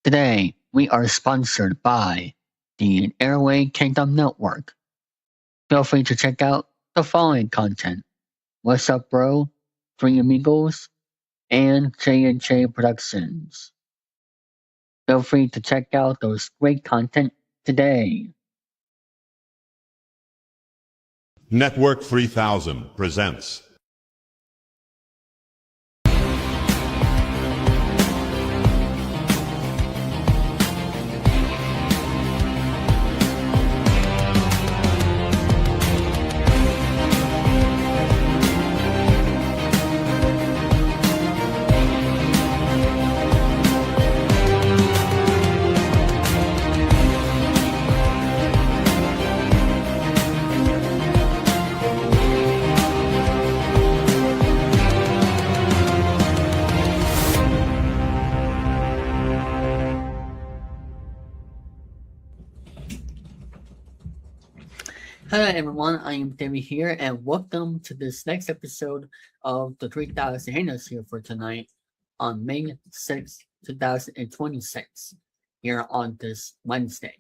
Today, we are sponsored by the Airway Kingdom Network. Feel free to check out the following content: What's Up Bro, Three Amigos, and J&J Productions. Feel free to check out those great content today. Network 3000 presents Hello everyone, I am David here, and welcome to this next episode of the 3000 Hangouts here for tonight on May 6th, 2026, here on this Wednesday.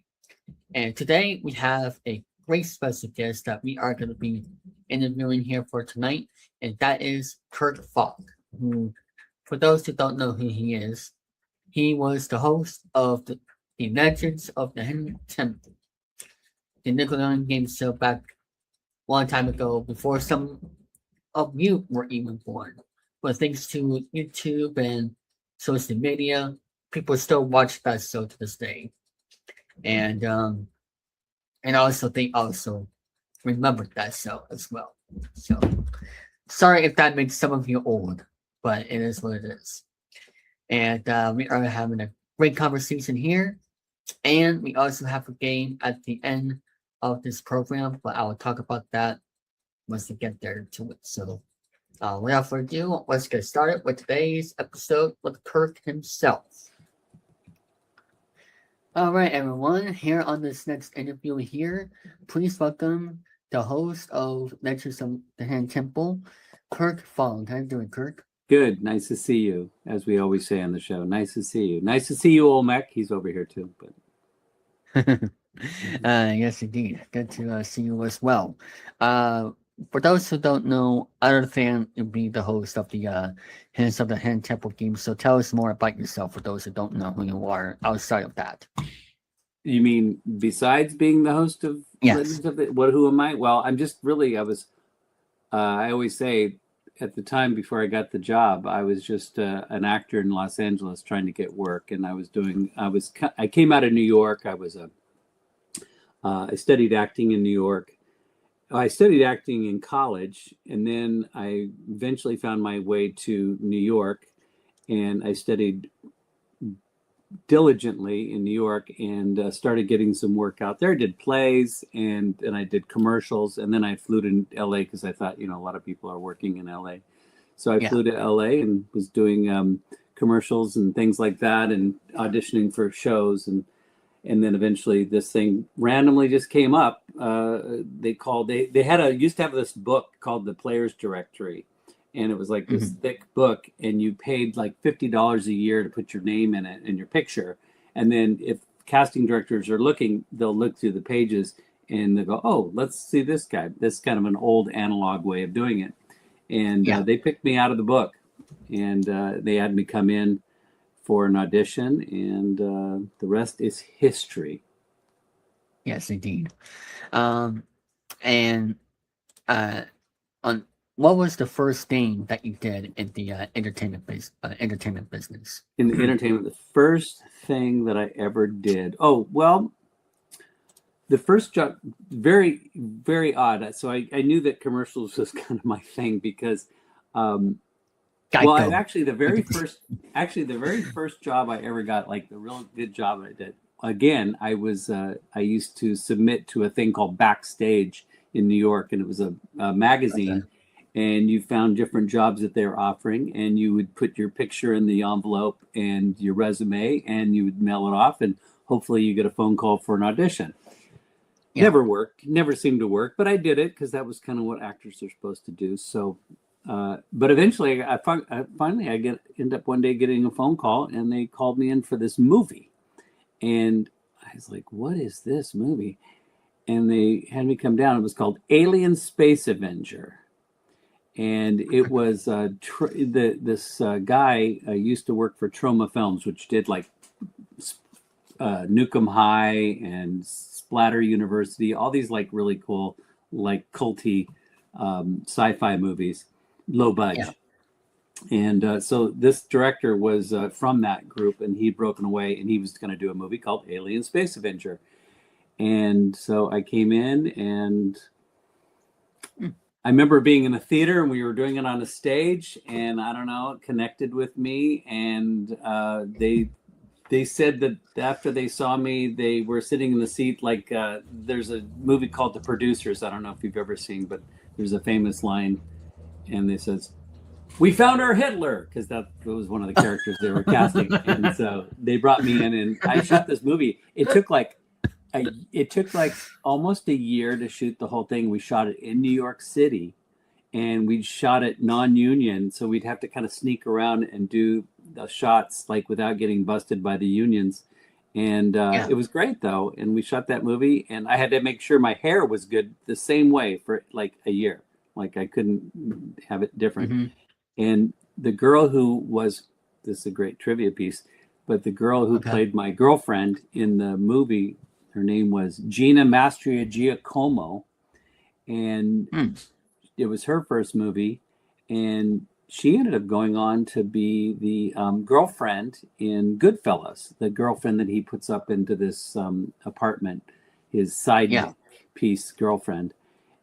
And today we have a great special guest that we are going to be interviewing here for tonight, and that is Kirk Fogg, who, for those who don't know who he is, he was the host of the Legends of the Hidden Temple, the Nickelodeon game show back long time ago before some of you were even born. But thanks to YouTube and social media, people still watch that show to this day. And also they also remembered that show as well. So sorry if that makes some of you old, but it is what it is. And we are having a great conversation here. And we also have a game at the end of this program, but I will talk about that once we get there to it. So without further ado, let's get started with today's episode with Kirk himself. All right, everyone, here on this next interview here, please welcome the host of Legends of the Hidden Temple, Kirk Fogg. How you doing, Kirk? Good. Nice to see you, as we always say on the show. Nice to see you. Nice to see you, Olmec. He's over here too. But yes, indeed. Good to see you as well. For those who don't know, other than you be the host of the Hints of the Hidden Temple game, so tell us more about yourself for those who don't know who you are outside of that. you mean besides being the host of Yes. Legends of the, who am I? Well, I'm just really, I always say at the time before I got the job, I was just an actor in Los Angeles trying to get work. And I came out of New York. I studied acting in New York. I studied acting in college, and then I eventually found my way to New York, and I studied diligently in New York and started getting some work out there. I did plays and I did commercials, and then I flew to LA because I thought, a lot of people are working in LA. So I flew to LA and was doing commercials and things like that and auditioning for shows. And then eventually this thing randomly just came up. They used to have this book called The Player's Directory. And it was like this thick book, and you paid like $50 a year to put your name in it and your picture. And then if casting directors are looking, they'll look through the pages and they'll go, oh, let's see this guy. This is kind of an old analog way of doing it. And they picked me out of the book, and they had me come in for an audition, and the rest is history. Yes, indeed. What was the first thing that you did in the entertainment business? In the entertainment, the first thing that I ever did. Oh, well, the first job, very, very odd. So I knew that commercials was kind of my thing because, the very first job I ever got, like the real good job I did. Again, I used to submit to a thing called Backstage in New York, and it was a magazine. Okay. And you found different jobs that they were offering, and you would put your picture in the envelope and your resume, and you would mail it off, and hopefully you get a phone call for an audition. Never seemed to work, but I did it because that was kind of what actors are supposed to do. So But eventually, I end up one day getting a phone call, and they called me in for this movie. And I was like, what is this movie? And they had me come down. It was called Alien Space Avenger. And it was this guy used to work for Troma Films, which did like Nukem High and Splatter University, all these like really cool, like culty sci-fi movies, low budget. Yeah. And so this director was from that group, and he'd broken away, and he was going to do a movie called Alien Space Avenger. And so I came in, and I remember being in a theater, and we were doing it on a stage, and I don't know, it connected with me, and they said that after they saw me, they were sitting in the seat like there's a movie called The Producers. I don't know if you've ever seen, but there's a famous line, and they says, "We found our Hitler," because that was one of the characters they were casting. And so they brought me in, and I shot this movie. It took like almost a year to shoot the whole thing. We shot it in New York City, and we shot it non-union, so we'd have to kind of sneak around and do the shots like without getting busted by the unions. And it was great though. And we shot that movie, and I had to make sure my hair was good the same way for like a year. Like I couldn't have it different. Mm-hmm. And the girl who was, this is a great trivia piece, but the girl who played my girlfriend in the movie, her name was Gina Mastriagiacomo, and it was her first movie, and she ended up going on to be the girlfriend in Goodfellas, the girlfriend that he puts up into this apartment, his side piece girlfriend.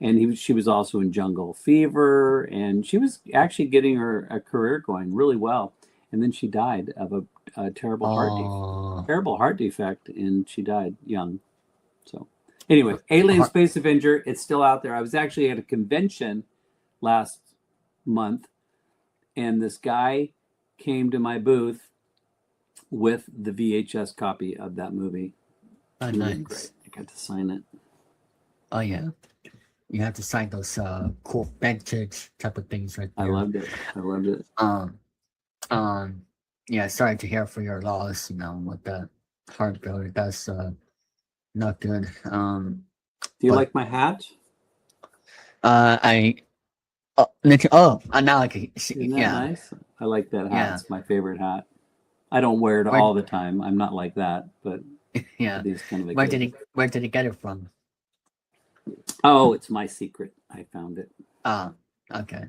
And she was also in Jungle Fever, and she was actually getting a career going really well. And then she died of a terrible heart defect, and she died young. So anyway, Alien Space Avenger, it's still out there. I was actually at a convention last month, and this guy came to my booth with the VHS copy of that movie. Oh, nice. Great. I got to sign it. Oh, yeah. You have to sign those cool vintage type of things right there. I loved it. Yeah, sorry to hear for your loss, with that heart failure. That's not good. Do you like my hat? Now I can see. Isn't that nice? I like that hat. Yeah. It's my favorite hat. I don't wear it all the time. I'm not like that, but yeah. Kind of where did he get it from? Oh, it's my secret. I found it. Okay.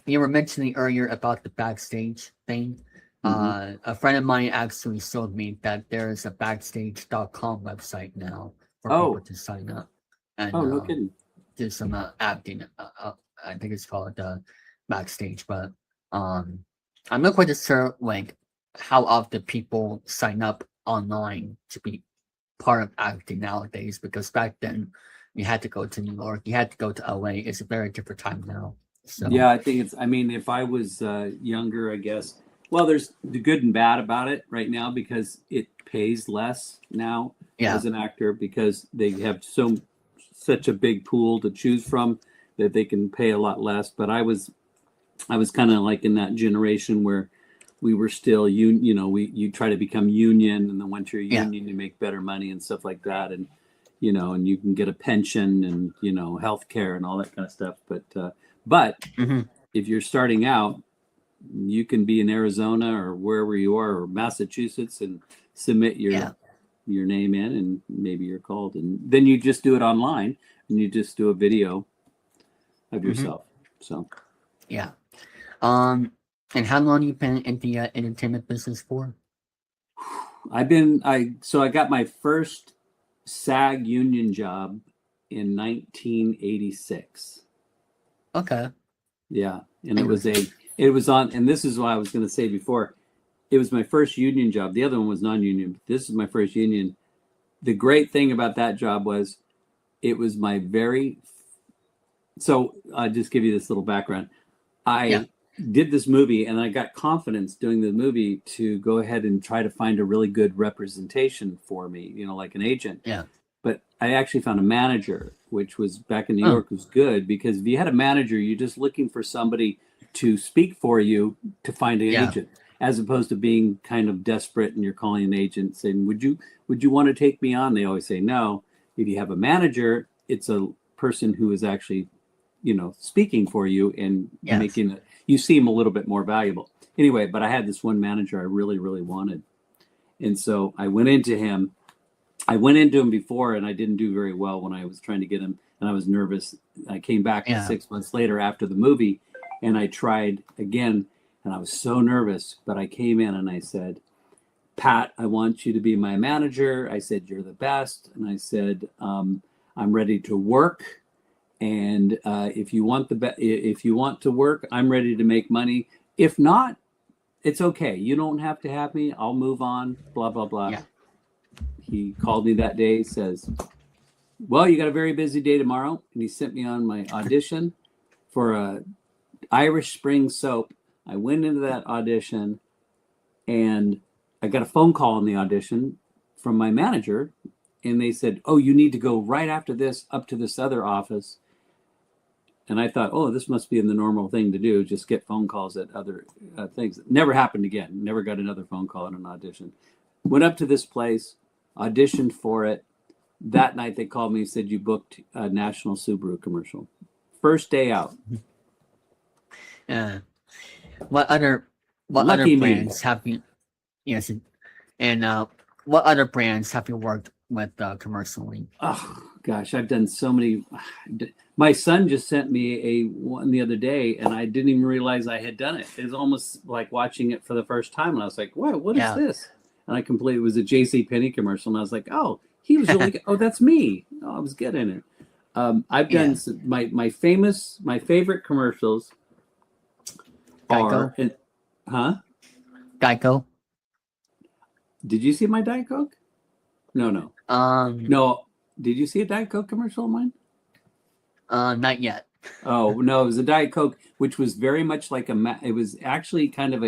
You were mentioning earlier about the backstage thing. Mm-hmm. A friend of mine actually showed me that there's a backstage.com website now for people to sign up. And, no kidding. Do some acting. I think it's called Backstage, but I'm not quite sure like how often people sign up online to be part of acting nowadays, because back then you had to go to New York, you had to go to LA. It's a very different time now. So yeah, I think if I was younger, I guess, well, there's the good and bad about it right now, because it pays less now as an actor, because they have such a big pool to choose from that they can pay a lot less. But I was kind of like in that generation where we were still you try to become union, and then once you're union you make better money and stuff like that, and and you can get a pension and health care and all that kind of stuff. But if you're starting out, you can be in Arizona or wherever you are, or Massachusetts, and submit your name in, and maybe you're called, and then you just do it online, and you just do a video of yourself. So and how long you been in the entertainment business for? I got my first SAG union job in 1986. Okay. Yeah, and it was on, and this is what I was going to say before. It was my first union job. The other one was non-union, but this is my first union. The great thing about that job was it was my so I'll just give you this little background. I did this movie, and I got confidence doing the movie to go ahead and try to find a really good representation for me, like an agent. Yeah. But I actually found a manager, which was back in New York, was good, because if you had a manager, you're just looking for somebody to speak for you to find an agent. as opposed to being kind of desperate and you're calling an agent saying, would you want to take me on? They always say no. If you have a manager, it's a person who is actually, speaking for you and making it, you seem a little bit more valuable. Anyway, but I had this one manager I really, really wanted. And so I went into him. I went into him before and I didn't do very well when I was trying to get him, and I was nervous. I came back 6 months later after the movie and I tried again, and I was so nervous, but I came in and I said, Pat, I want you to be my manager. I said, you're the best. And I said, I'm ready to work. And if you want to work, I'm ready to make money. If not, it's okay. You don't have to have me. I'll move on, blah, blah, blah. Yeah. He called me that day, says, well, you got a very busy day tomorrow. And he sent me on my audition for a Irish Spring soap. I went into that audition and I got a phone call in the audition from my manager. And they said, oh, you need to go right after this up to this other office. And I thought, oh, this must be the normal thing to do. Just get phone calls at other things. Never happened again. Never got another phone call in an audition. Went up to this place, auditioned for it. That night they called me and said, you booked a National Subaru commercial. First day out. What other brands have you? Yes, and what other brands have you worked with commercially? Oh gosh, I've done so many. My son just sent me one the other day, and I didn't even realize I had done it. It was almost like watching it for the first time, and I was like, "Wow, what is this?" And I completely, it was a J.C. Penney commercial, and I was like, "Oh, he was really good. Oh, that's me. Oh, I was good in it." I've done my favorite commercials. Geico? Geico? Did you see my Diet Coke? No. No. Did you see a Diet Coke commercial of mine? Not yet. Oh, no. It was a Diet Coke, which was very much like it was actually kind of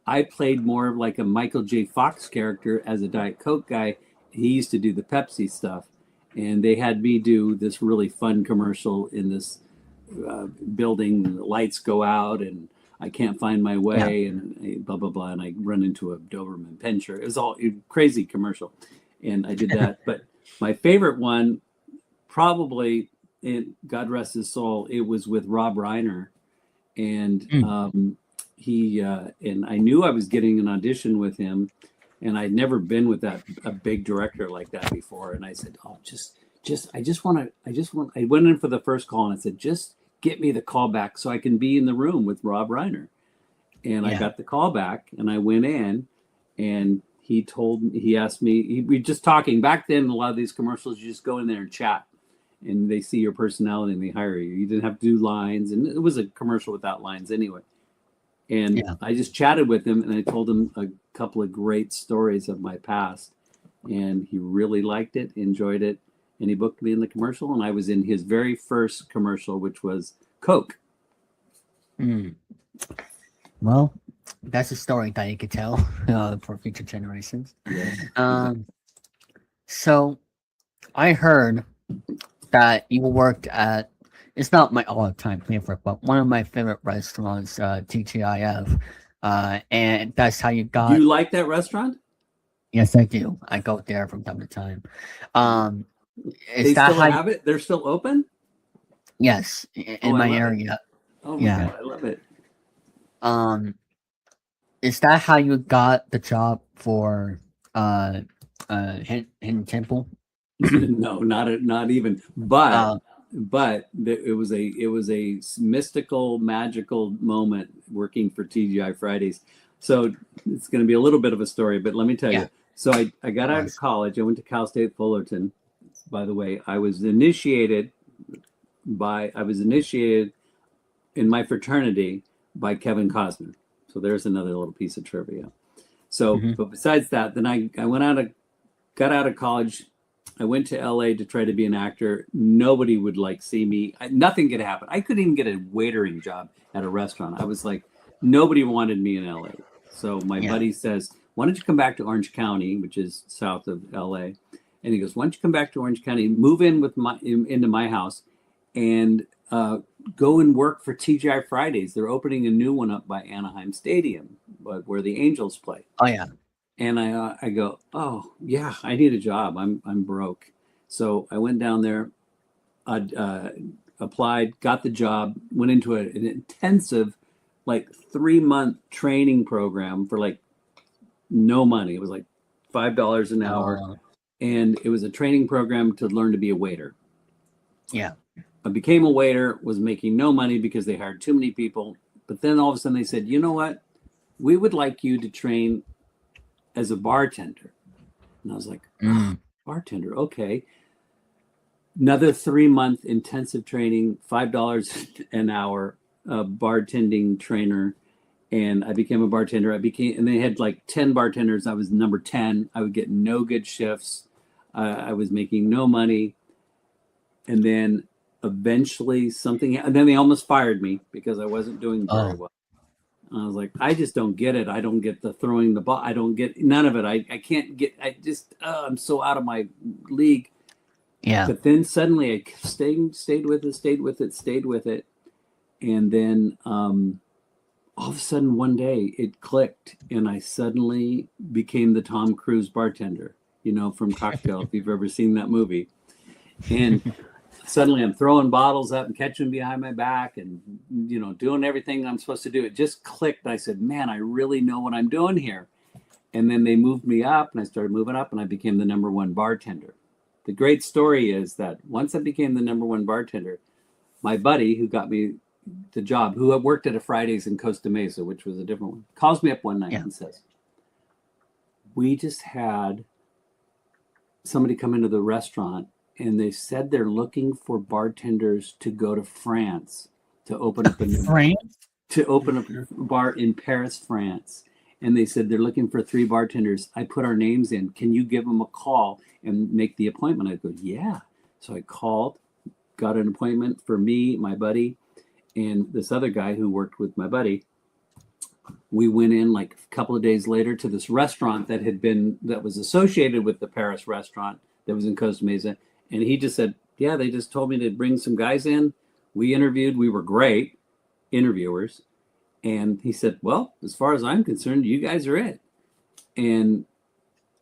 I played more of like a Michael J. Fox character as a Diet Coke guy. He used to do the Pepsi stuff. And they had me do this really fun commercial in this building. The lights go out and I can't find my way and blah, blah, blah. And I run into a Doberman Pinscher. It was all a crazy commercial. And I did that. But my favorite one, probably, God rest his soul, it was with Rob Reiner. And he and I knew I was getting an audition with him. And I'd never been with a big director like that before. And I said, oh, I went in for the first call and I said, just get me the call back so I can be in the room with Rob Reiner. And I got the call back and I went in and he asked me, we were just talking back then. A lot of these commercials, you just go in there and chat and they see your personality and they hire you. You didn't have to do lines. And it was a commercial without lines anyway. And I just chatted with him and I told him a couple of great stories of my past. And he really liked it, enjoyed it. And he booked me in the commercial. And I was in his very first commercial, which was Coke. Well, that's a story that you could tell for future generations. Yeah. So I heard that you worked at, it's not my all-time favorite, but one of my favorite restaurants, TGIF, and that's how you got. Do you like that restaurant? Yes, I do. I go there from time to time. They still have it? They're still open? Yes, in my area. Oh my God, I love it. Is that how you got the job for Hidden Temple? No, not even. But it was a mystical, magical moment working for TGI Fridays. So it's going to be a little bit of a story, but let me tell you. So I got out of college. I went to Cal State Fullerton. By the way, I was initiated in my fraternity by Kevin Costner. So there's another little piece of trivia. So, but besides that, then I got out of college. I went to LA to try to be an actor. Nobody would see me. Nothing could happen. I couldn't even get a waitering job at a restaurant. I was like, nobody wanted me in LA. So my buddy says, why don't you come back to Orange County, which is south of LA? And he goes, why don't you come back to Orange County, move in into my house and go and work for TGI Fridays. They're opening a new one up by Anaheim Stadium, where the Angels play. Oh yeah. And I go, oh yeah, I need a job. I'm broke. So I went down there, applied, got the job, went into an intensive, like 3-month training program for like no money. It was like $5 an hour, and it was a training program to learn to be a waiter. Yeah. I became a waiter, was making no money because they hired too many people. But then all of a sudden they said, you know what? We would like you to train as a bartender. And I was like, bartender, okay. Another 3-month intensive training, $5 an hour, bartending trainer. And I became a bartender. And they had like 10 bartenders. I was number 10. I would get no good shifts. I was making no money. And then eventually and then they almost fired me because I wasn't doing very well. And I was like, I just don't get it. I don't get the throwing the ball. I don't get none of it. I can't get, I'm so out of my league. Yeah. But then suddenly I stayed with it. And then all of a sudden one day it clicked and I suddenly became the Tom Cruise bartender, from Cocktail, if you've ever seen that movie. And suddenly I'm throwing bottles up and catching behind my back and, doing everything I'm supposed to do. It just clicked. I said, man, I really know what I'm doing here. And then they moved me up and I started moving up and I became the number 1 bartender. The great story is that once I became the number 1 bartender, my buddy who got me the job, who had worked at a Fridays in Costa Mesa, which was a different one, calls me up one night and says, we just had somebody come into the restaurant and they said they're looking for bartenders to go to France to open up a bar in Paris, France. And they said they're looking for 3 bartenders. I put our names in. Can you give them a call and make the appointment? I go, yeah. So I called, got an appointment for me, my buddy, and this other guy who worked with my buddy. We went in like a couple of days later to this restaurant that was associated with the Paris restaurant that was in Costa Mesa. And he just said, yeah, they just told me to bring some guys in. We interviewed. We were great interviewers. And he said, well, as far as I'm concerned, you guys are it. And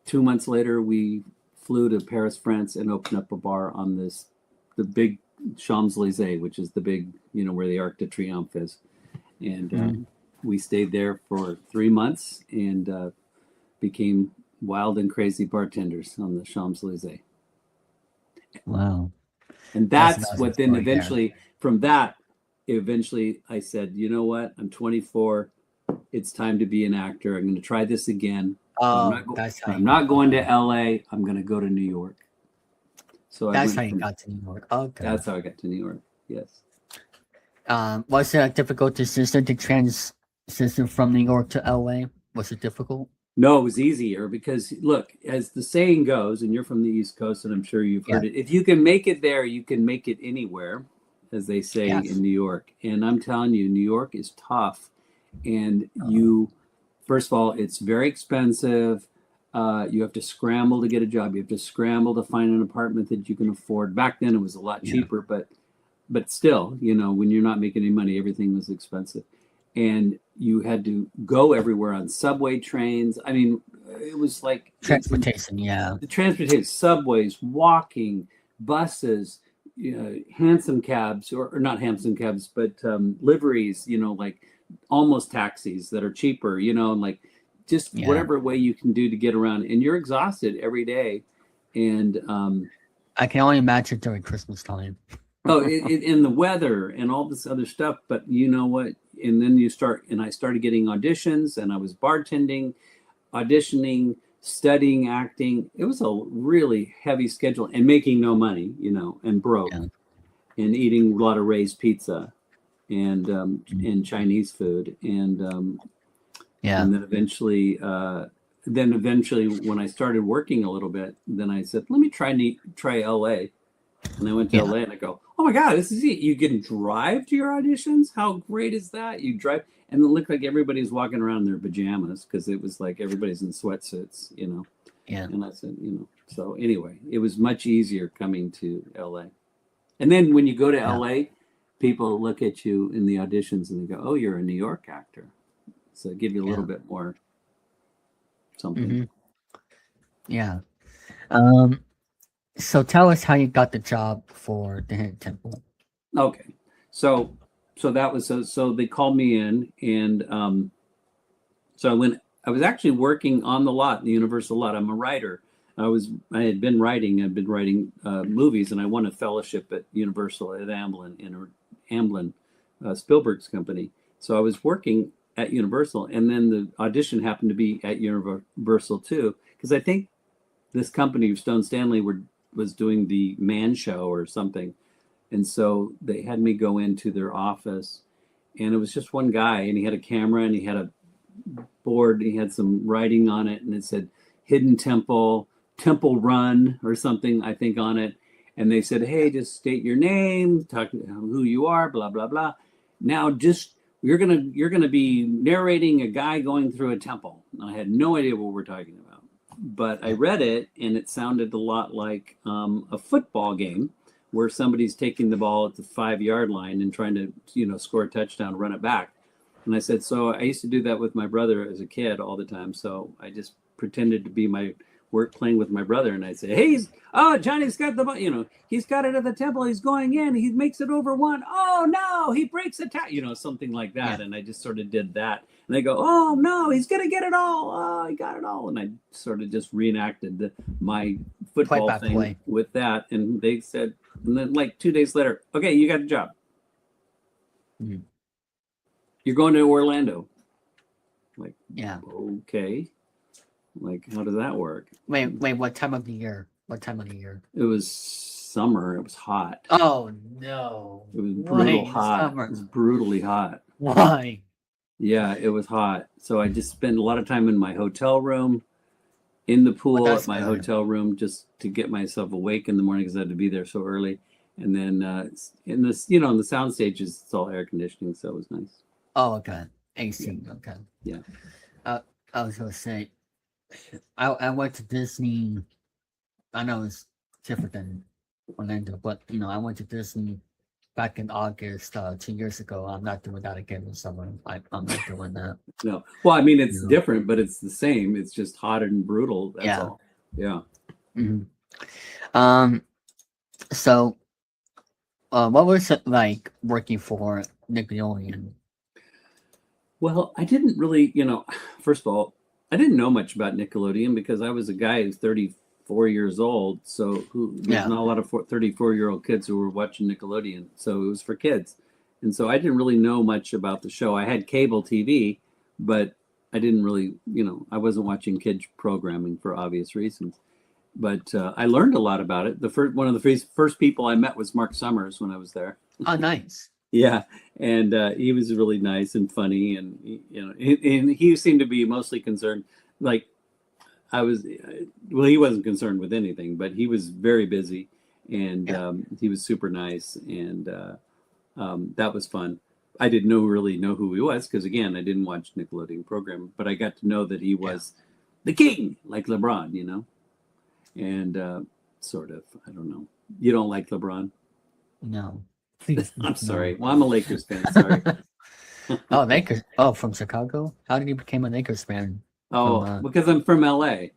2 months later, we flew to Paris, France, and opened up a bar on the big Champs-Élysées, which is the big, where the Arc de Triomphe is. And we stayed there for 3 months and became wild and crazy bartenders on the Champs-Élysées. Wow. And that's what then eventually, from that, eventually I said, you know what? I'm 24. It's time to be an actor. I'm going to try this again. I'm not going to LA. I'm going to go to New York. So that's how you got to New York. Okay. That's how I got to New York. Yes. Was it a difficult decision to transition from New York to LA? Was it difficult? No, it was easier because, look, as the saying goes, and you're from the East Coast, and I'm sure you've heard it, if you can make it there, you can make it anywhere, as they say in New York. And I'm telling you, New York is tough. And first of all, it's very expensive. You have to scramble to get a job. You have to scramble to find an apartment that you can afford. Back then, it was a lot cheaper, but still, when you're not making any money, everything was expensive. And you had to go everywhere on subway trains. I mean, it was like transportation. The transportation, subways, walking, buses, hansom cabs, or not hansom cabs, but liveries, like almost taxis that are cheaper, and like just whatever way you can do to get around. And you're exhausted every day. And I can only imagine during Christmas time. In the weather and all this other stuff. But you know what? And then I started getting auditions, and I was bartending, auditioning, studying acting. It was a really heavy schedule and making no money, and broke, and eating a lot of Ray's pizza and Chinese food. And then eventually when I started working a little bit, then I said, let me try LA. And I went to LA and I go, oh my God, this is it. You can drive to your auditions? How great is that? You drive. And it looked like everybody's walking around in their pajamas because it was like everybody's in sweatsuits, Yeah. And I said, so anyway, it was much easier coming to LA. And then when you go to LA, people look at you in the auditions and they go, "Oh, you're a New York actor," so give you a little bit more something. Mm-hmm. Yeah. So tell us how you got the job for the Hidden Temple. Okay, so that was so they called me in, and so I was actually working on the lot, the Universal lot. I'm a writer. I'd been writing movies, and I won a fellowship at Universal at Amblin, Spielberg's company. So I was working at Universal, and then the audition happened to be at Universal too, because I think this company, Stone Stanley, was doing the Man Show or something, and so they had me go into their office, and it was just one guy, and he had a camera, and he had a board, he had some writing on it, and it said Hidden Temple Run or something, I think, on it. And they said, "Hey, just state your name, talk who you are, blah blah blah. Now just you're gonna be narrating a guy going through a temple." And I had no idea what we're talking about, but I read it, and it sounded a lot like a football game where somebody's taking the ball at the 5-yard line and trying to score a touchdown, run it back. And I said, so I used to do that with my brother as a kid all the time. So I just pretended to be my work playing with my brother. And I'd say, "Hey, Johnny's got the ball, he's got it at the temple. He's going in. He makes it over one. Oh, no, he breaks a something like that." Yeah. And I just sort of did that. And they go, "Oh, no, he's going to get it all. Oh, he got it all." And I sort of just reenacted my football thing with that. And they said, and then like 2 days later, "Okay, you got a job. Mm-hmm. You're going to Orlando." Like, yeah. Okay. Like, how does that work? Wait, what time of the year? It was summer. It was hot. Oh, no. It was brutal hot. Summer. It was brutally hot. Why? Yeah, it was hot. So I just spent a lot of time in my hotel room, in the pool at my hotel room, just to get myself awake in the morning because I had to be there so early. And then in this, in the sound stages, it's all air conditioning, so it was nice. Oh, okay. AC, yeah. Okay. Yeah. I was going to say, I went to Disney. I know it's different than Orlando, but I went to Disney back in August 2 years ago. I'm not doing that again in summer. I'm not doing that. No, well, I mean it's different, but it's the same. It's just hot and brutal. That's all. Yeah. Mm-hmm. So, what was it like working for Nickelodeon? Well, I didn't really, first of all, I didn't know much about Nickelodeon because I was a guy who's 34 years old. So there's not a lot of 34-year-old kids who were watching Nickelodeon. So it was for kids. And so I didn't really know much about the show. I had cable TV, but I didn't really, I wasn't watching kids programming for obvious reasons. But I learned a lot about it. One of the first people I met was Mark Summers when I was there. Oh, nice. Yeah, and he was really nice and funny, and and he seemed to be mostly concerned. Like I was, well, he wasn't concerned with anything, but he was very busy, and he was super nice, and that was fun. I didn't really know who he was because again, I didn't watch Nickelodeon program, but I got to know that he was the king, like LeBron, and sort of. I don't know. You don't like LeBron? No. I'm sorry. Well, I'm a Lakers fan. Sorry. Oh, Lakers. Oh, from Chicago? How did you become a Lakers fan? Oh, because I'm from LA. Okay.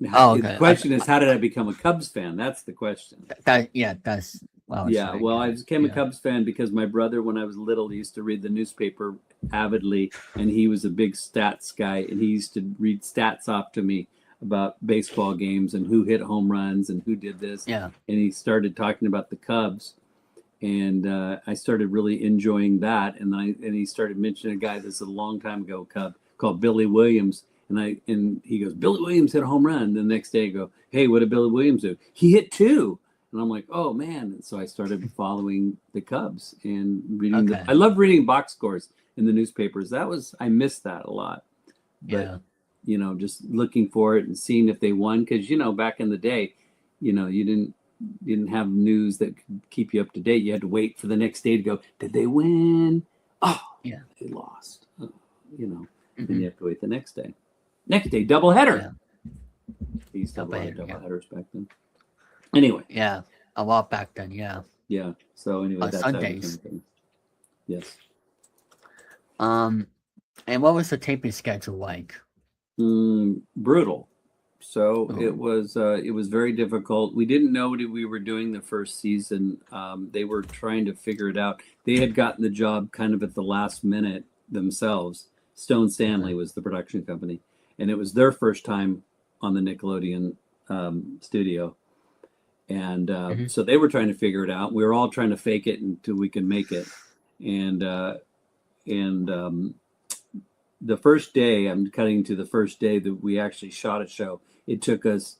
The question is, how did I become a Cubs fan? That's the question. That's. Well, yeah. Well, I became a Cubs fan because my brother, when I was little, used to read the newspaper avidly, and he was a big stats guy, and he used to read stats off to me about baseball games and who hit home runs and who did this. Yeah. And he started talking about the Cubs. And I started really enjoying that, and he started mentioning a guy that's a long time ago Cub called Billy Williams, and he goes, "Billy Williams hit a home run." The next day I go, "Hey, what did Billy Williams do?" "He hit 2." And I'm like, "Oh man!" And so I started following the Cubs and reading. I love reading box scores in the newspapers. I missed that a lot. But, just looking for it and seeing if they won, because back in the day, you didn't have news that could keep you up to date. You had to wait for the next day to go, did they win? Oh, yeah, they lost. Oh, Then you have to wait the next day. Next day, doubleheader. Yeah. They used to have a lot of doubleheaders back then. Anyway. Yeah, a lot back then, yeah. Yeah. So anyway, On that's Sundays. Yes. And what was the taping schedule like? Brutal. So Oh, it was very difficult. We didn't know what we were doing the first season. They were trying to figure it out. They had gotten the job kind of at the last minute themselves. Stone Stanley was the production company, and it was their first time on the Nickelodeon studio. And mhm. so they were trying to figure it out. We were all trying to fake it until we can make it. And the first day, I'm cutting to the first day that we actually shot a show. It took us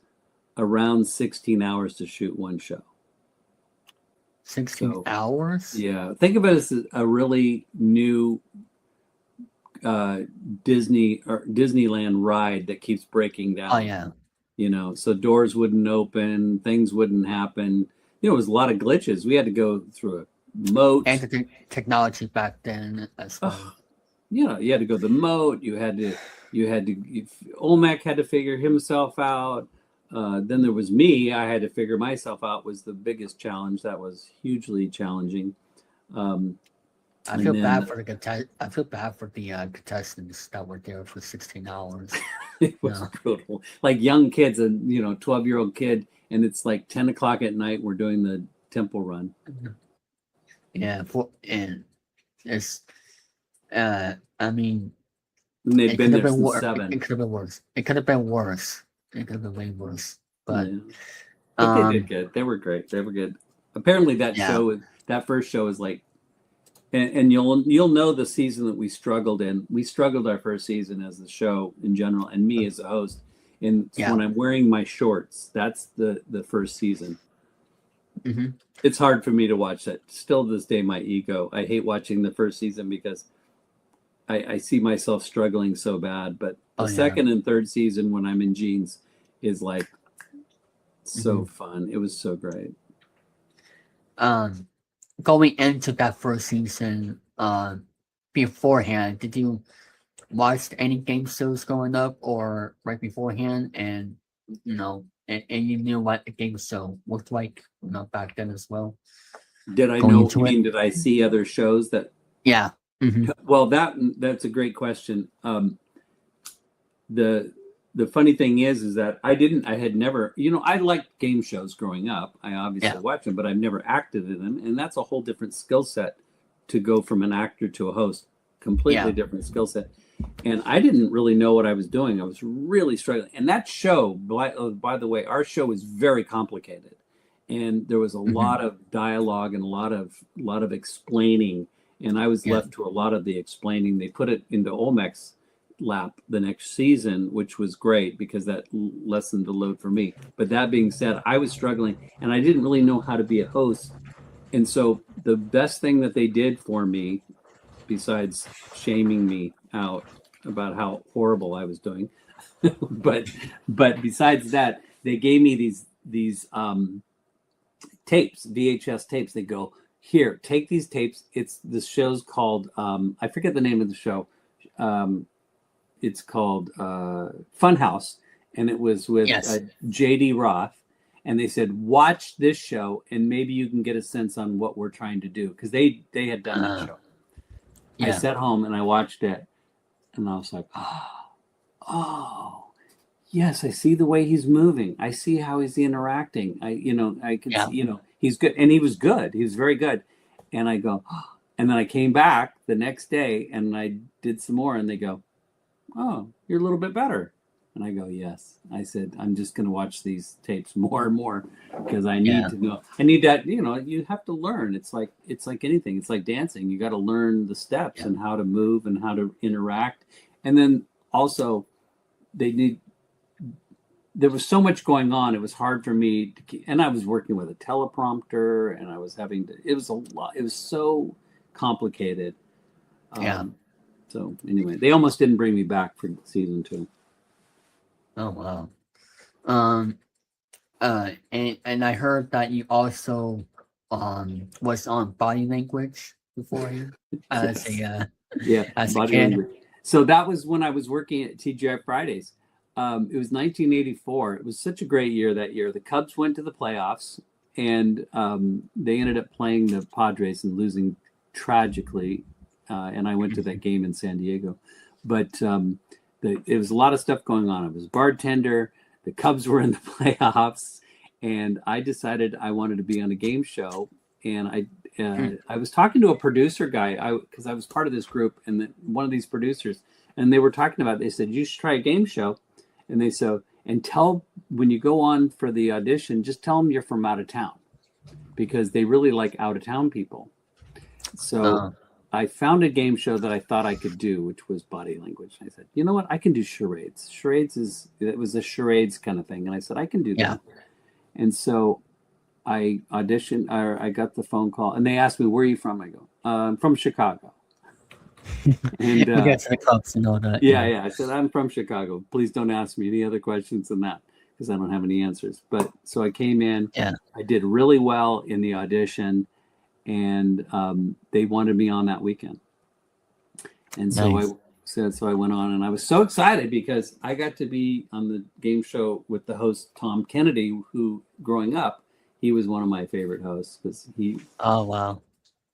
around 16 hours to shoot one show. 16 hours? Yeah, think of it as a really new Disney or Disneyland ride that keeps breaking down. Oh, yeah. So doors wouldn't open, things wouldn't happen. It was a lot of glitches. We had to go through a moat. And the technology back then as well. You had to go to the moat. Olmec had to figure himself out. Then there was me. I had to figure myself out. Was the biggest challenge. That was hugely challenging. I feel bad for the contestants that were there for 16 hours. It was brutal. Like young kids, a 12-year-old kid, and it's like 10 o'clock at night. We're doing the temple run. Yeah, and it's. I mean, and they've been there since 7. It could have been worse. It could have been worse. It could have been way worse. But, but they did good. They were great. They were good. Apparently, that first show is like, and you'll know the season that we struggled in. We struggled our first season as the show in general, and me as a host. And when I'm wearing my shorts, that's the first season. Mm-hmm. It's hard for me to watch that. Still to this day, my ego. I hate watching the first season because I see myself struggling so bad. But the second and third season, when I'm in jeans, is like so fun. It was so great. Going into that first season, beforehand, did you watch any game shows growing up or right beforehand? And and you knew what a game show looked like, back then as well. Did I know? You mean, did I see other shows that? Yeah. Mm-hmm. Well, that's a great question. The funny thing is that I had never, I liked game shows growing up. I obviously watched them, but I've never acted in them. And that's a whole different skill set to go from an actor to a host, completely different skill set. And I didn't really know what I was doing. I was really struggling. And that show, by the way, our show is very complicated. And there was a lot of dialogue and a lot of explaining. And I was left to a lot of the explaining. They put it into Olmec's lap the next season, which was great because that lessened the load for me. But that being said, I was struggling and I didn't really know how to be a host. And so the best thing that they did for me, besides shaming me out about how horrible I was doing, but besides that, they gave me these tapes, VHS tapes. They go, here, take these tapes. The show's called, I forget the name of the show. It's called Funhouse, and it was with J.D. Roth. And they said, watch this show, and maybe you can get a sense on what we're trying to do. Because they had done that show. I sat home, and I watched it, and I was like, oh, yes, I see the way he's moving. I see how he's interacting. I can see, he's good. And he was good. He was very good. And I go, and then I came back the next day, and I did some more, and they go, oh, you're a little bit better. And I go, yes. I said, I'm just going to watch these tapes more and more because I need to know. I need that, you have to learn. It's like anything. It's like dancing. You got to learn the steps and how to move and how to interact. And then also there was so much going on. It was hard for me to keep, and I was working with a teleprompter and I was it was a lot. It was so complicated. So anyway, they almost didn't bring me back for season 2. Oh wow. And I heard that you also was on Body Language beforehand as a kid. Language. So that was when I was working at TGI Fridays. It was 1984. It was such a great year that year. The Cubs went to the playoffs. and they ended up playing the Padres and losing tragically. And I went to that game in San Diego, but it was a lot of stuff going on. I was bartender. The Cubs were in the playoffs, and I decided I wanted to be on a game show. And I was talking to a producer guy because I was part of this group, and one of these producers, and they were talking about. They said you should try a game show, and they said and tell when you go on for the audition, just tell them you're from out of town, because they really like out of town people. So I found a game show that I thought I could do, which was body language. I said, you know what, I can do charades. It was a charades kind of thing, and I said I can do that. And so I auditioned, or I got the phone call, and they asked me, "Where are you from?" I go, "I'm from Chicago." And we got to the Cubs and all that. Yeah. I said, "I'm from Chicago. Please don't ask me any other questions than that, because I don't have any answers." But so I came in. Yeah. I did really well in the audition, and they wanted me on that weekend. And Nice. so I went on, and I was so excited because I got to be on the game show with the host Tom Kennedy, who growing up, he was one of my favorite hosts because he. Oh wow.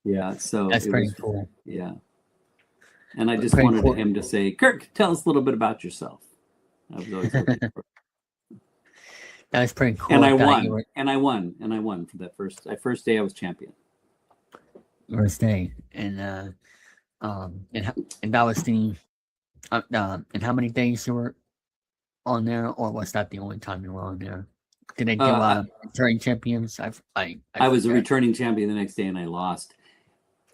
Yeah, so That's pretty cool. Yeah, and I just wanted him to say, "Kirk, tell us a little bit about yourself." I was always looking for. That was pretty cool. And I won. And I won for that first day. I was champion. First day, and that was the. And how many days you were on there, or was that the only time you were on there? Did they do returning champions? I was a returning champion the next day, and I lost.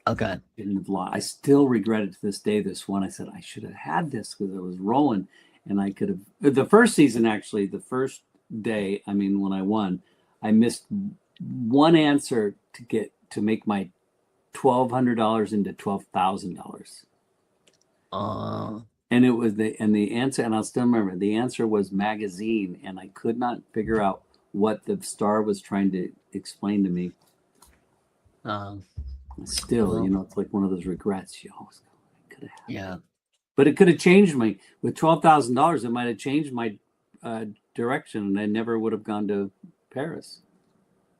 Okay. Didn't have lost. I still regret it to this day. This one, I said I should have had this because I was rolling, and I could have. The first season, actually, the first day. I mean, when I won, I missed one answer to make my $1,200 into $12,000. And it was the answer, and I'll still remember the answer was magazine, and I could not figure out what the star was trying to explain to me. Still, it's like one of those regrets. Could have. Yeah. But it could have changed me with $12,000. It might have changed my direction, and I never would have gone to Paris.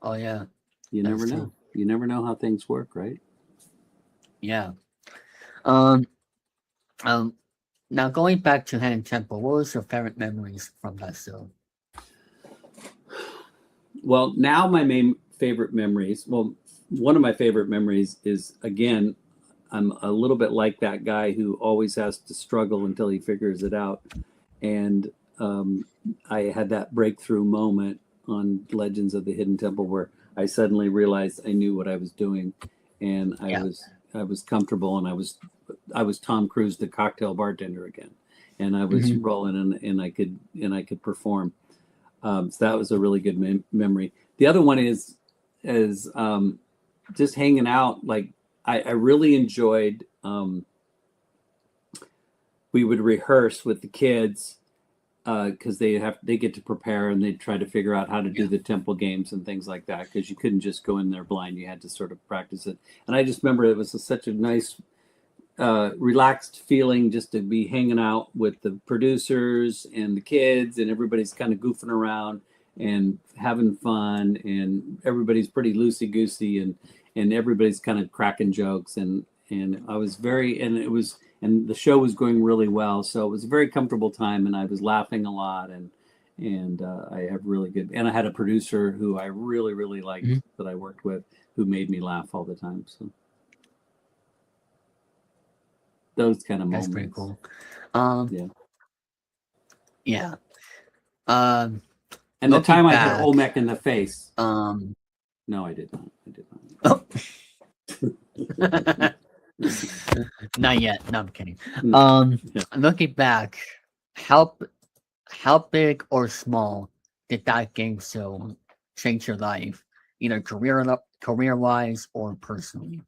Oh yeah. You never know. You never know how things work, right? Yeah. Now going back to Hidden Temple, what was your favorite memories from that show? Well, now my main favorite memories. Well, one of my favorite memories is, again, I'm a little bit like that guy who always has to struggle until he figures it out. And I had that breakthrough moment on Legends of the Hidden Temple where I suddenly realized I knew what I was doing, and I was comfortable, and I was Tom Cruise, the cocktail bartender again, and I was rolling, and I could perform. So that was a really good memory. The other one is just hanging out. Like I really enjoyed. We would rehearse with the kids because they get to prepare, and they try to figure out how to do the temple games and things like that, because you couldn't just go in there blind. You had to sort of practice it. And I just remember it was such a nice relaxed feeling just to be hanging out with the producers and the kids, and everybody's kind of goofing around and having fun, and everybody's pretty loosey-goosey, and everybody's kind of cracking jokes, and I was and the show was going really well, so it was a very comfortable time, and I was laughing a lot, and I have really good, and I had a producer who I really, really liked that I worked with, who made me laugh all the time. So those kind of moments. That's pretty cool. Yeah. And the time I hit Olmec in the face. No, I did not. Oh. Not yet. No, I'm kidding. Looking back, how big or small did that game show change your life, either career-wise or personally?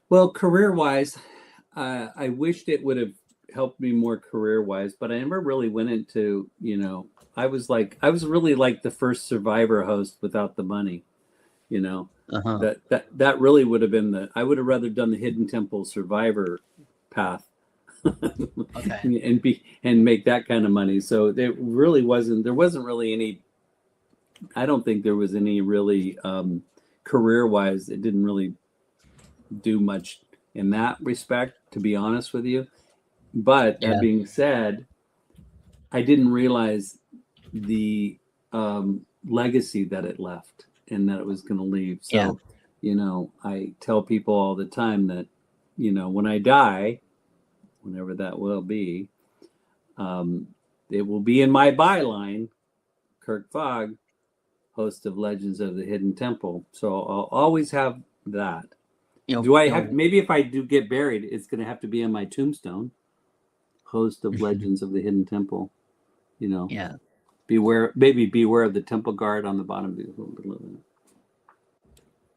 Well, career-wise, I wished it would have helped me more career-wise, but I never really went into, I was really like the first Survivor host without the money, that really would have been I would have rather done the Hidden Temple Survivor path. Okay. and make that kind of money. So there wasn't really any I don't think there was any really career-wise. It didn't really do much in that respect, to be honest with you. But that being said, I didn't realize the legacy that it left and that it was going to leave. So, I tell people all the time that, when I die, whenever that will be, it will be in my byline, Kirk Fogg, host of Legends of the Hidden Temple. So I'll always have that. Do I have, maybe if I do get buried, it's going to have to be on my tombstone, host of Legends of the Hidden Temple. Beware of the temple guard on the bottom.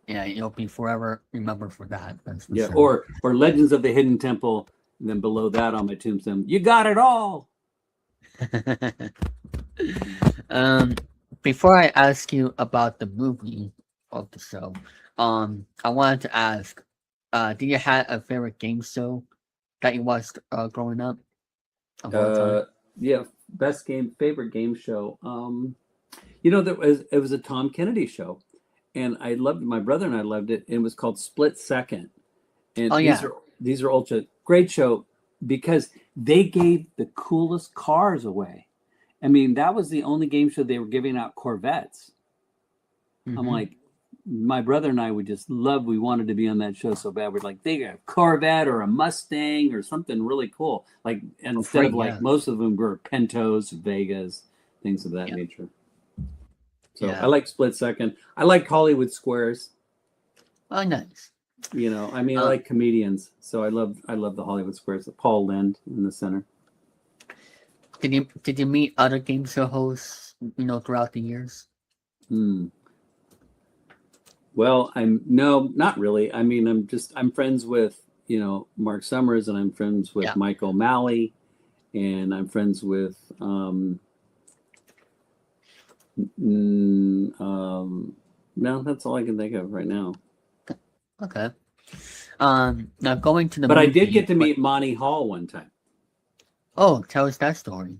Yeah, you'll be forever remembered for that. That's for Yeah, sure. or Legends of the Hidden Temple, and then below that on my tombstone, you got it all. Before I ask you about the movie of the show, I wanted to ask, do you have a favorite game show that you watched growing up? Of all time? Yeah, favorite game show. It was a Tom Kennedy show, and I loved my brother and I loved it. It was called Split Second, and these are ultra great show because they gave the coolest cars away. I mean, that was the only game show they were giving out Corvettes. I'm like, my brother and I would just love. We wanted to be on that show so bad. We're like, they got a Corvette or a Mustang or something really cool. Like, and instead of like most of them were Pintos, Vegas, things of that nature. So I like Split Second. I like Hollywood Squares. Oh, nice. I like comedians. So I love the Hollywood Squares. Paul Lynde in the center. Did you meet other game show hosts, throughout the years? Well, no, not really. I mean, I'm friends with, Mark Summers, and I'm friends with Mike O'Malley, and I'm friends with no, that's all I can think of right now. Okay. Now going to the But movie, I did get to meet Monty Hall one time. Oh, tell us that story.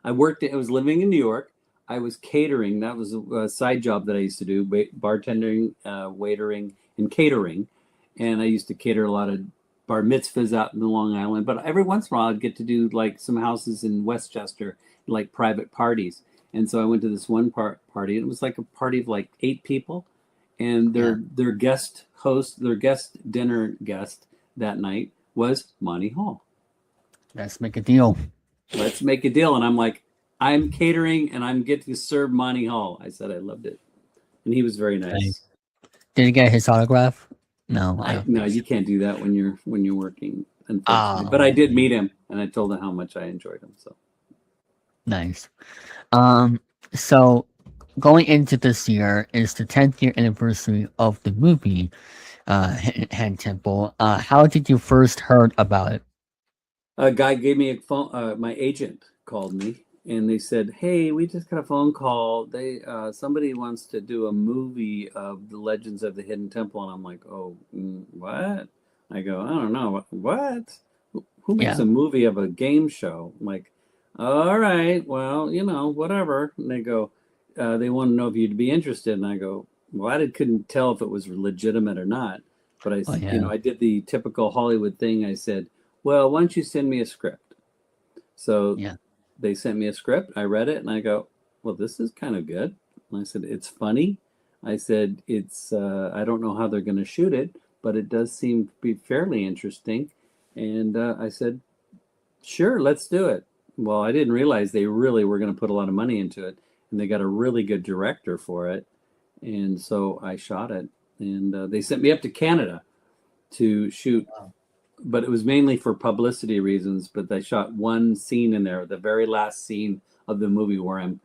I was living in New York. I was catering. That was a side job that I used to do, bartending, waitering, and catering. And I used to cater a lot of bar mitzvahs out in the Long Island. But every once in a while, I'd get to do like some houses in Westchester, like private parties. And so I went to this one party. And it was like a party of like 8 people. And their guest dinner guest that night was Monty Hall. Let's make a deal. Let's make a deal. And I'm like, I'm catering and I'm getting to serve Monty Hall. I said I loved it. And he was very nice. Did you get his autograph? No. No, you can't do that when you're working, unfortunately. But I did meet him and I told him how much I enjoyed him. So nice. So going into this year is the 10th year anniversary of the movie Hidden Temple. How did you first heard about it? A guy gave me a phone. My agent called me and they said, "Hey, we just got a phone call. Somebody wants to do a movie of the Legends of the Hidden Temple." And I'm like, "Oh, what?" I go, "I don't know. What? Who makes a movie of a game show?" I'm like, "All right, well, whatever." And they go, "They want to know if you'd be interested." And I go, "Well, I couldn't tell if it was legitimate or not." But I did the typical Hollywood thing. I said, "Well, why don't you send me a script?" So they sent me a script. I read it and I go, "Well, this is kind of good." And I said, "It's funny." I said, "It's I don't know how they're going to shoot it, but it does seem to be fairly interesting." And I said, "Sure, let's do it." Well, I didn't realize they really were going to put a lot of money into it, and they got a really good director for it. And so I shot it, and they sent me up to Canada to shoot. Wow. But it was mainly for publicity reasons. But they shot one scene in there, the very last scene of the movie where I'm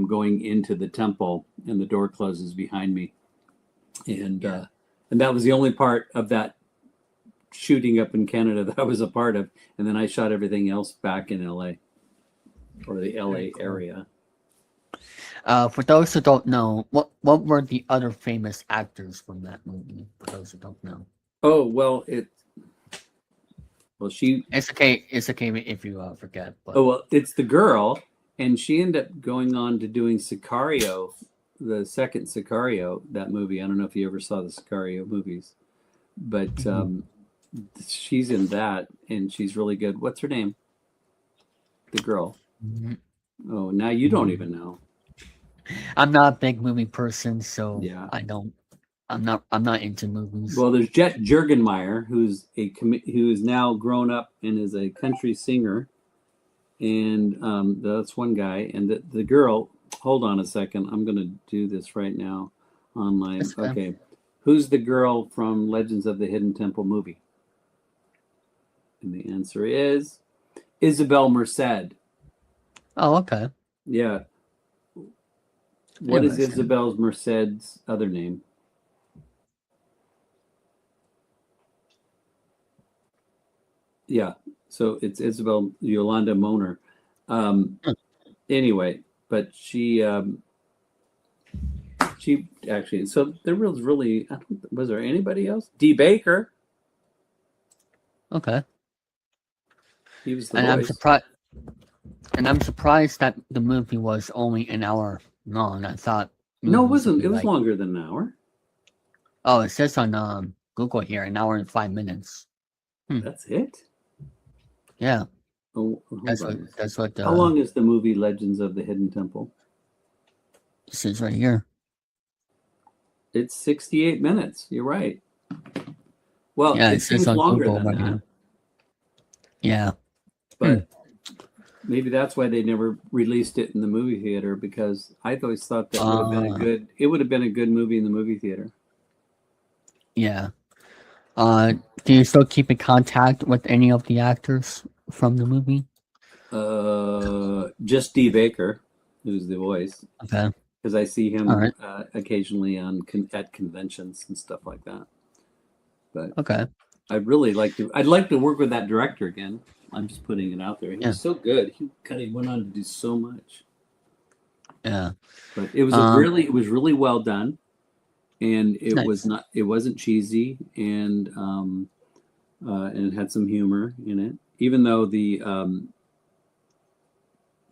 going into the temple and the door closes behind me. And that was the only part of that shooting up in Canada that I was a part of. And then I shot everything else back in LA or the LA area. For those who don't know, what were the other famous actors from that movie? For those who don't know. Oh, well, it's okay if you forget. But... Oh, well, it's the girl, And she ended up going on to doing Sicario, the second Sicario, that movie. I don't know if you ever saw the Sicario movies, but she's in that, and she's really good. What's her name? The girl. Mhm. Oh, now you don't even know. I'm not a big movie person, so Yeah. I don't. I'm not into movies. Well, there's Jet Jurgenmeyer, who is now grown up and is a country singer, and that's one guy. And the girl. Hold on a second. I'm going to do this right now online. Okay, who's the girl from Legends of the Hidden Temple movie? And the answer is Isabel Merced. Oh, okay. Yeah. What is Isabel Merced's other name? Yeah, so it's Isabel Yolanda Moner. Anyway, but she actually. So there was really. Was there anybody else? D. Baker. Okay. He was the And voice. I'm surprised that the movie was only an hour long. I thought. No, it wasn't. It was longer than an hour. Oh, it says on Google here, an hour and 5 minutes. That's it. Yeah. Oh, That's what. How long is the movie Legends of the Hidden Temple? It says right here. It's 68 minutes. You're right. Well, Yeah, it seems longer Google than that. Yeah. But maybe that's why they never released it in the movie theater, because I always thought that would have been it would have been a good movie in the movie theater. Yeah. Do you still keep in contact with any of the actors from the movie? Just D. Baker, who's the voice. Okay. Because I see him All right. occasionally at conventions and stuff like that. But okay. I'd like to work with that director again. I'm just putting it out there. He was so good. He kind of went on to do so much. Yeah. But it was it was really well done, and it wasn't cheesy, and it had some humor in it. Even though the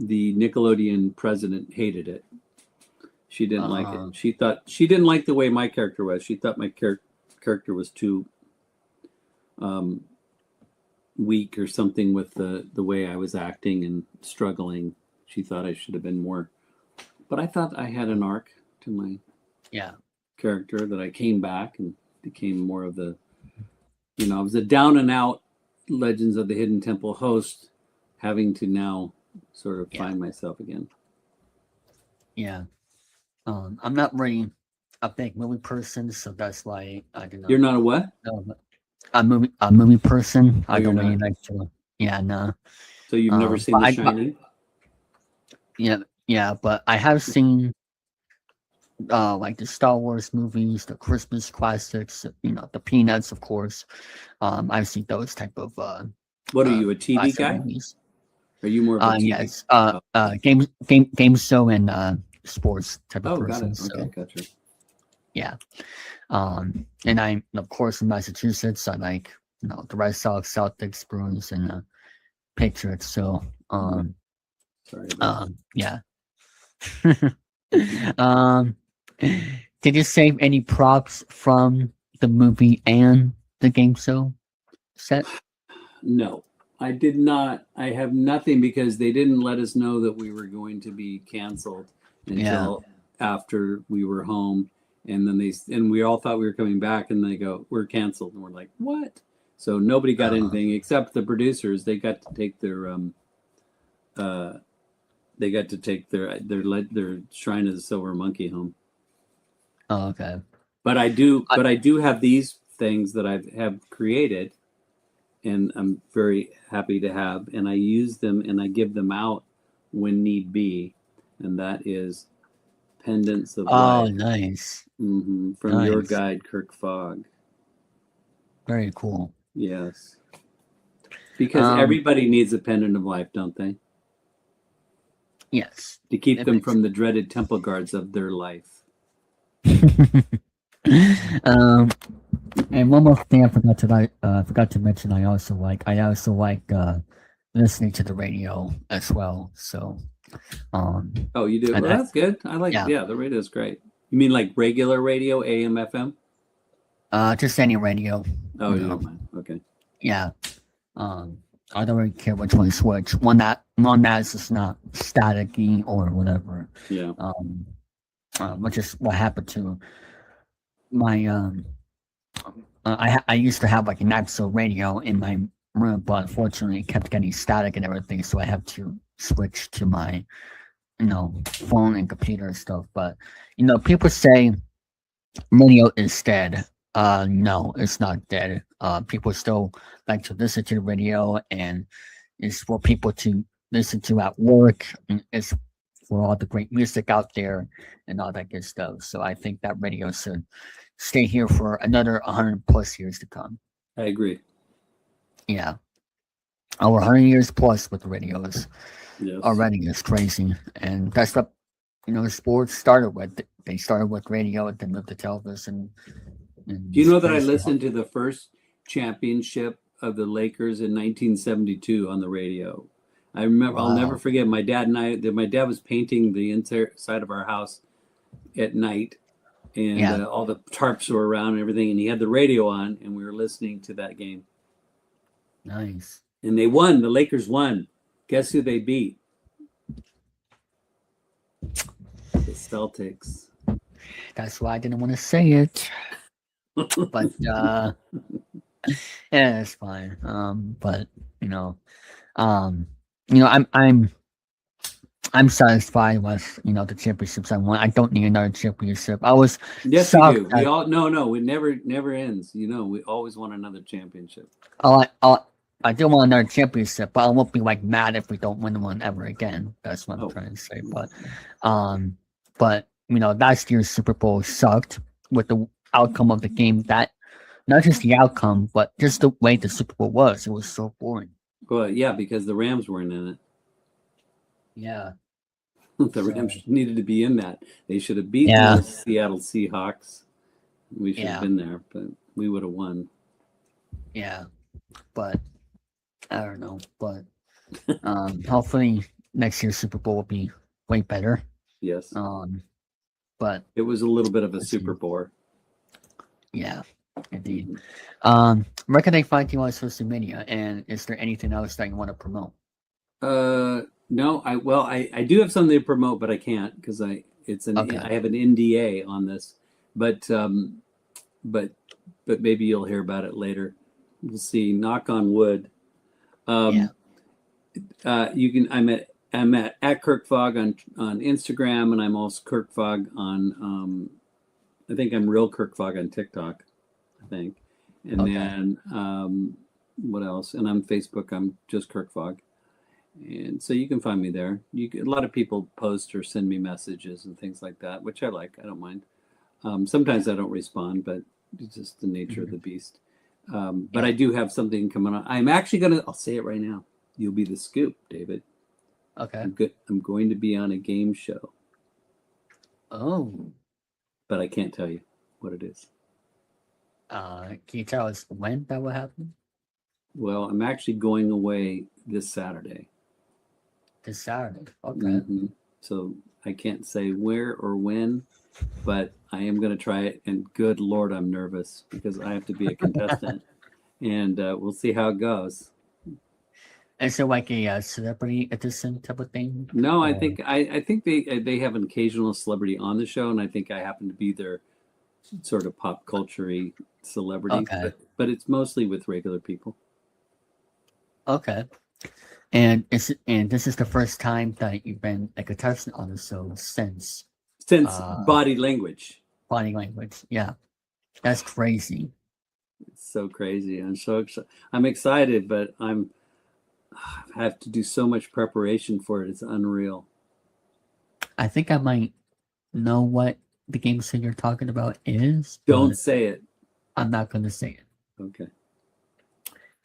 Nickelodeon president hated it. She didn't like it. She didn't like the way my character was. She thought my character was too weak or something with the way I was acting and struggling. She thought I should have been more. But I thought I had an arc to my character, that I came back and became more of the, I was a down and out Legends of the Hidden Temple host, having to now sort of find myself again. Yeah. I'm not really a big movie person, so that's why I don't know. You're not a what? A movie person. Oh, I don't really not? like to. Yeah, no. So you've never seen The Shining? Yeah, but I have seen like the Star Wars movies, the Christmas classics, the Peanuts, of course. I've seen those type of what are you, a TV guy? Movies. Are you more of a TV? Yes. Game show and sports type of person. Got it. Okay, gotcha. Yeah. And I'm of course in Massachusetts. I like the Red Sox, Celtics, Bruins, and Patriots. So sorry. Yeah. Did you save any props from the movie and the game show set? No, I did not. I have nothing, because they didn't let us know that we were going to be canceled until after we were home. And then we all thought we were coming back, and they go, "We're canceled." And we're like, "What?" So nobody got anything except the producers. They got to take their their Shrine of the Silver Monkey home. Oh, okay. But I do have these things that I have created, and I'm very happy to have, and I use them and I give them out when need be, and that is pendants of life. Oh, nice. From your guide, Kirk Fogg. Very cool. Yes. Because everybody needs a pendant of life, don't they? Yes. To keep them from the dreaded temple guards of their life. And one more thing I forgot to mention. I also like listening to the radio as well. So Um, Oh, you do? and Well, that's good. I like. yeah, Yeah, the radio is great. You mean like regular radio, AM, FM? just any radio. Oh, You you know, don't mind. Okay. yeah. Um, I don't really care which one switch. One that's just not staticky or whatever. Yeah. Which is what happened to my I used to have like an episode radio in my room, but unfortunately it kept getting static and everything, so I have to switch to my phone and computer and stuff. But people say radio is dead. No, it's not dead. People still like to listen to the radio, and it's for people to listen to at work. And it's for all the great music out there and all that good stuff. So I think that radio should stay here for another 100 plus years to come. I agree. Yeah, over 100 years plus with the radios Yes. already is crazy, and that's what sports started with. They started with radio, and then moved to television. And Do you know that I baseball. listened to the first championship of the Lakers in 1972 on the radio? I remember. I'll never Wow. forget. My dad was painting the inside of our house at night, and Yeah. all the tarps were around and everything, and he had the radio on, and we were listening to that game. Nice. And they won. The Lakers won. Guess who they beat? The Celtics. That's why I didn't want to say it, but yeah, it's fine. But I'm satisfied with the championships I won. I don't need another championship. I was Yes, we shocked do. that No. It never ends. We always want another championship. I do want another championship, but I won't be like mad if we don't win one ever again. That's what I'm Oh. trying to say. But last year's Super Bowl sucked with the outcome of the game. That not just the outcome, but just the way the Super Bowl was. It was so boring. Well, yeah, because the Rams weren't in it. Yeah. The Rams needed to be in that. They should have beaten Yeah. the Seattle Seahawks. We should Yeah. have been there, but we would have won. Yeah. But I don't know. But hopefully next year's Super Bowl will be way better. Yes. But It was a little bit of a Let's see. Super Bowl. yeah, indeed. Where can they find you on social media? And is there anything else that you want to promote? No, I do have something to promote, but I can't because I have an NDA on this. But maybe you'll hear about it later. We'll see. Knock on wood. You can. I'm at Kirk Fogg on Instagram, and I'm also Kirk Fogg on. I think I'm real Kirk Fogg on TikTok. I think, and then what else? And I'm Facebook. I'm just Kirk Fogg. And so you can find me there. A lot of people post or send me messages and things like that, which I like. I don't mind. Sometimes I don't respond, but it's just the nature of the beast. But I do have something coming on. I'm actually I'll say it right now. You'll be the scoop, David. Okay. I'm going to be on a game show, Oh. but I can't tell you what it is. Can you tell us when that will happen? Well, I'm actually going away this Saturday. This Saturday. Okay. Mhm. So I can't say where or when, but I am going to try it. And good Lord, I'm nervous because I have to be a contestant, and we'll see how it goes. Is it like a celebrity edition type of thing? No, I Or- think they have an occasional celebrity on the show, and I think I happen to be their sort of pop culture-y celebrity. Okay. But it's mostly with regular people. Okay. And this is the first time that you've been a contestant on the show since Since body language. body language. Yeah. That's crazy. It's so crazy. I'm excited, but I have to do so much preparation for it. It's unreal. I think I might know what the game show you're talking about is. Don't but say it. I'm not gonna say it. Okay.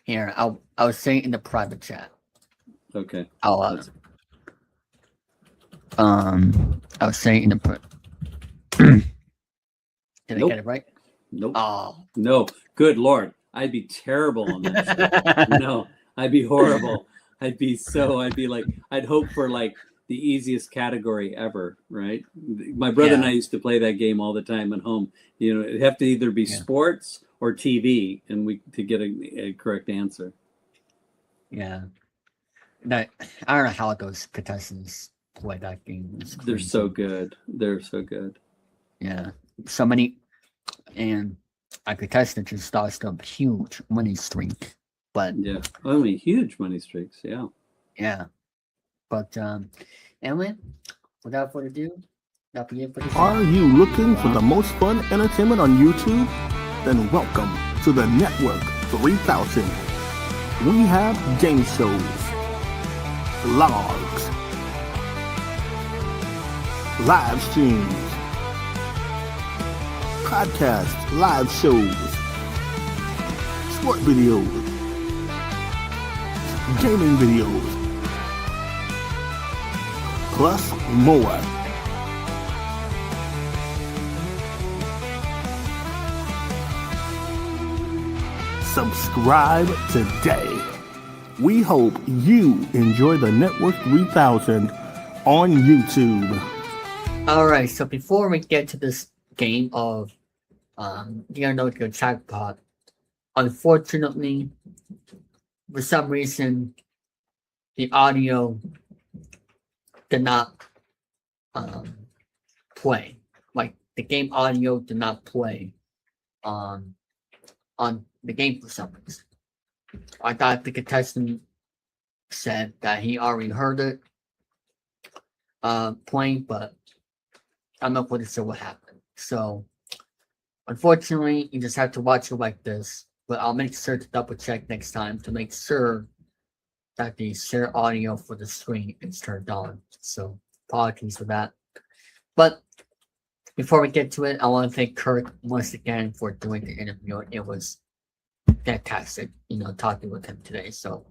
Here, I'll say it in the private chat. Okay. I'll say it in the Did Nope. I get it right? Nope. Oh. No. Good Lord. I'd be terrible on that show. No, I'd be horrible. I'd be like, I'd hope for like the easiest category ever, right? My brother and I used to play that game all the time at home. You know, it'd have to either be sports or TV, and to get a correct answer. Yeah. I don't know how those contestants play that game. They're so good. They're so good. Yeah. So many, and a contestant just lost a huge winning streak. But yeah, I mean, huge money streaks. Yeah. Yeah. But anyway, without further ado, that'll be it for this. Are you looking for the most fun entertainment on YouTube? Then welcome to the Network 3000. We have game shows, vlogs, live streams, podcasts, live shows, sport videos, gaming videos, plus more. Subscribe today. We hope you enjoy the Network 3000 on YouTube. Alright, so before we get to this game of the unknown jackpot, unfortunately, for some reason, the audio did not play. Like, the game audio did not play on the game for some reason. I thought the contestant said that he already heard it playing, but I'm not quite sure what happened. So, unfortunately, you just have to watch it like this. But I'll make sure to double check next time to make sure that the share audio for the screen is turned on. So, apologies for that. But before we get to it, I want to thank Kirk once again for doing the interview. It was fantastic, talking with him today. So,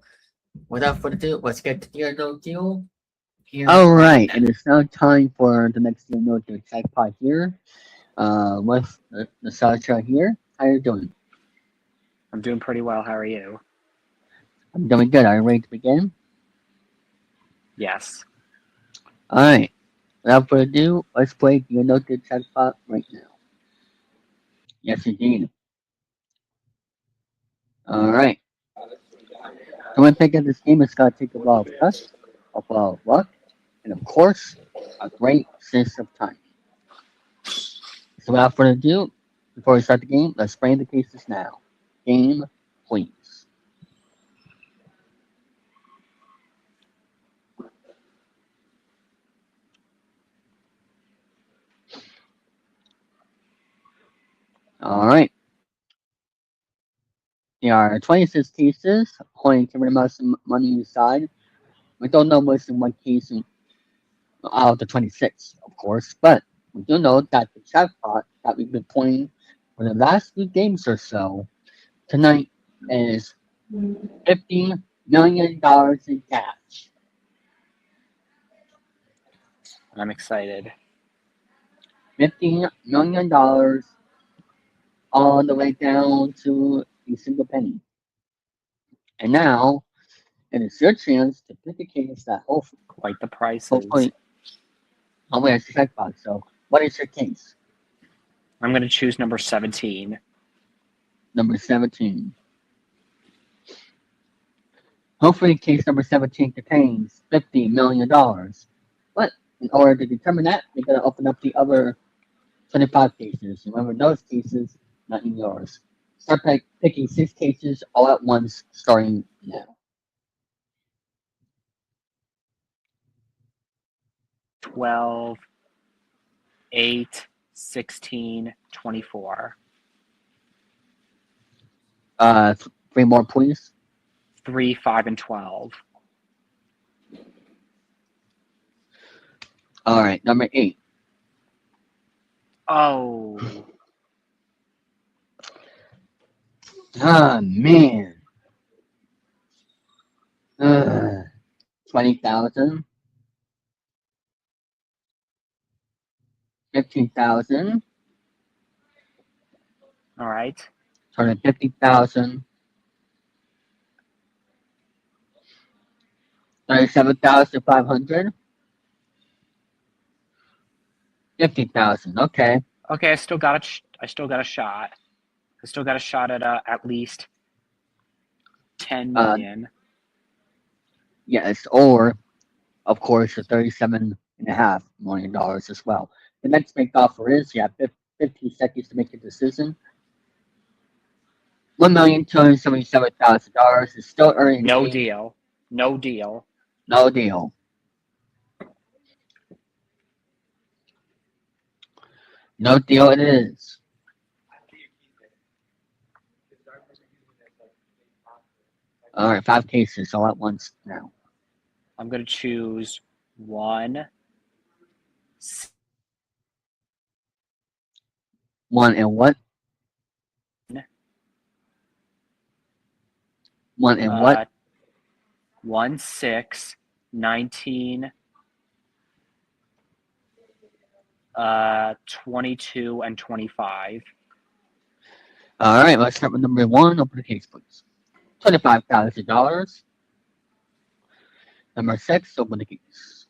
without further ado, let's get to the no deal. All right, and it's now time for the next no deal jackpot here. With Natasha here. How are you doing? I'm doing pretty well. How are you? I'm doing good. Are you ready to begin? Yes. All right. Without further ado, let's play the no deal jackpot right now. Yes, indeed. Alright. The one thing in this game is going to take a lot of trust, a lot of luck, and of course, a great sense of time. So without further ado, before we start the game, let's bring the cases now. Game, please. Alright. There are 26 cases, holding a amount of money inside. We don't know what's in one case out of the 26, of course, but we do know that the jackpot that we've been playing for the last few games or so tonight is $50 million in cash. I'm excited. $50 million all the way down to a single penny. And now, it is your chance to pick a case that Quite the prices. hopefully, it's a jackpot. So, what is your case? I'm going to choose number 17. Number 17. Hopefully, case number 17 contains $50 million. But in order to determine that, we're going to open up the other 25 cases. Remember, those cases, not in yours. Start picking 6 cases all at once, starting now. 12, 8, 16, 24. 3 more, please. 3, 5, and 12. All right, number 8. Oh. Ah, man. 20,000. 15,000. All right. 250,000. 37,500. 50,000. Okay. Okay, I still got a shot. I still got a shot at least 10 million. Yes, or of course the $37.5 million as well. The next big offer is you have 15 seconds to make a decision. $1,277,000 is still earning. No deal. No deal. No deal. No deal it is. All right, 5 cases all at once now. I'm going to choose 1. 1 and what? 1 and what? 1, 6, 19, 22, and 25. All right, let's start with number 1. Open the case, please. $25,000. Number 6, open the case.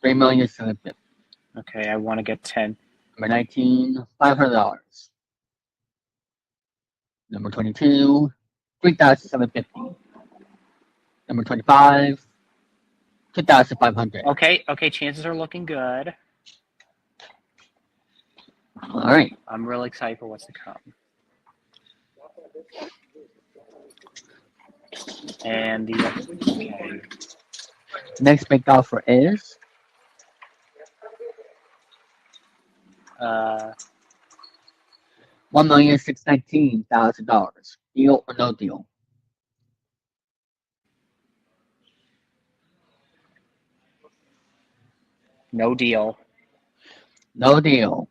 $3,750,000. Okay, I want to get 10. Number 19, $500. Number 22, $3,750. Number 25, $2,500. Okay, chances are looking good. All right. I'm really excited for what's to come. And okay. Next big offer is $1,619,000. Deal or no deal? No deal. No deal.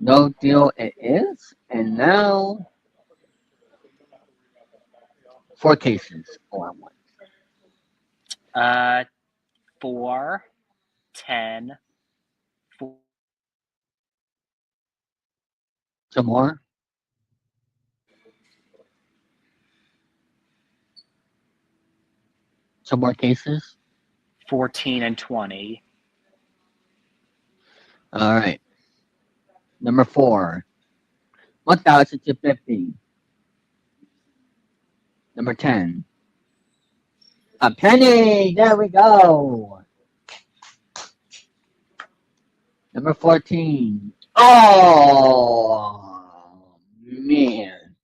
No deal it is. And now 4 cases all at once. 4, 10, 4. Some more. Some more cases. 14 and 20. All right. Number 4, 1,250. Number 10, a penny. There we go. Number 14. Oh man.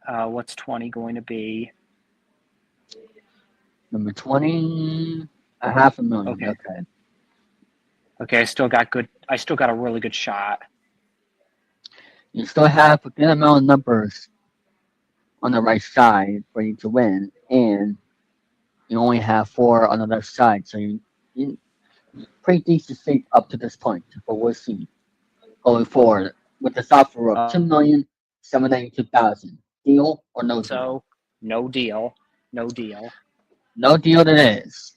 What's 20 going to be? Number 20, $500,000. Okay. Okay. Okay, I still got a really good shot. You still have a good amount of numbers on the right side for you to win, and you only have 4 on the left side, so you pretty decent shape up to this point. But we'll see going forward with the offer of $2,792,000. Deal or no deal? So, no deal. No deal. No deal it is.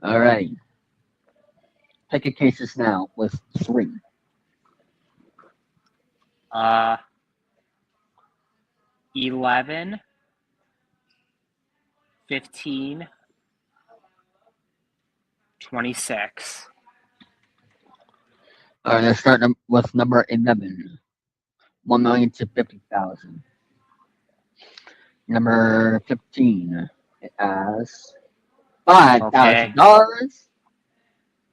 All right. Pick your cases now with 3. 11, 15, 26. All right, let's start with number 11. 1,250,000. Number 15 as $5,000.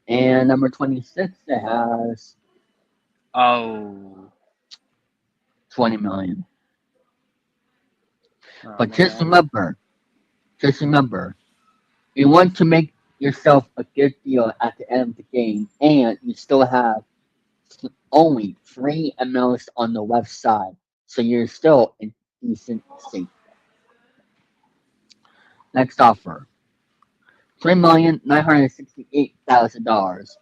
And number 26 it has Oh. $20 million. Oh, But just man. remember, you want to make yourself a good deal at the end of the game, and you still have only 3 MLs on the left side, so you're still in decent shape. Next offer, $3,968,000.